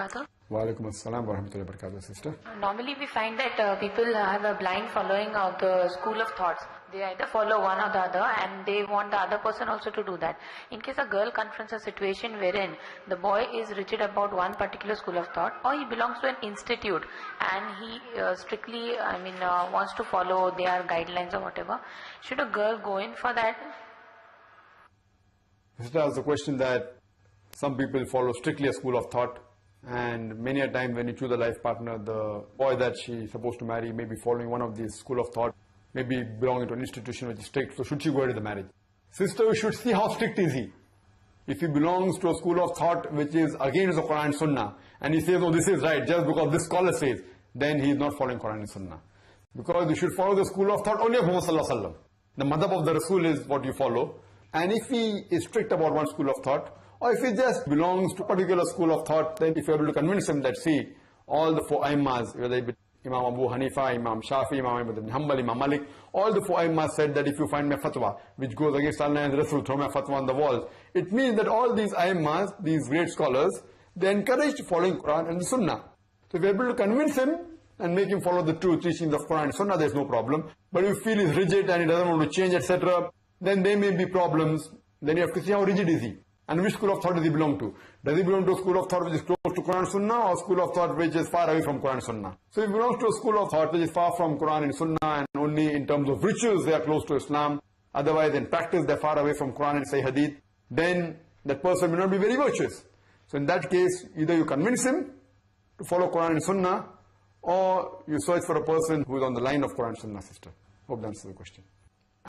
wabarakatuh. Wa alaikum assalam wa rahmatullahi wa barakatuh, sister. Normally we find that people have a blind following of the school of thoughts. They either follow one or the other and they want the other person also to do that. In case a girl confronts a situation wherein the boy is rigid about one particular school of thought, or he belongs to an institute and he strictly, wants to follow their guidelines or whatever, should a girl go in for that? Sister asked the question that some people follow strictly a school of thought, and many a time when you choose a life partner, the boy that she is supposed to marry may be following one of these school of thought, maybe belonging to an institution which is strict, so should she go into the marriage? Sister, you should see how strict is he. If he belongs to a school of thought which is against the Quran and Sunnah, and he says, oh, this is right just because this scholar says, then he is not following Quran and Sunnah. Because you should follow the school of thought only of Muhammad Sallallahu Alaihi Wasallam. The madhab of the Rasul is what you follow. And if he is strict about one school of thought, or if he just belongs to a particular school of thought, then if you are able to convince him that, see, all the four Aimmas, whether it be Imam Abu Hanifa, Imam Shafi, Imam Ahmad ibn Hanbal, Imam Malik, all the four Aimmas said that if you find my fatwa, which goes against Allah and Rasul, throw my fatwa on the walls. It means that all these Aimmas, these great scholars, they encouraged following Quran and the Sunnah. So if you are able to convince him and make him follow the true teachings of Quran and Sunnah, there is no problem. But if you feel he's rigid and he doesn't want to change, etc., then there may be problems. Then you have to see how rigid is he, and which school of thought does he belong to. Does he belong to a school of thought which is close to Quran and Sunnah, or a school of thought which is far away from Quran and Sunnah? So if he belongs to a school of thought which is far from Quran and Sunnah, and only in terms of rituals they are close to Islam, otherwise in practice they are far away from Quran and say Hadith, then that person may not be very virtuous. So in that case, either you convince him to follow Quran and Sunnah, or you search for a person who is on the line of Quran and Sunnah, sister. Hope that answers the question.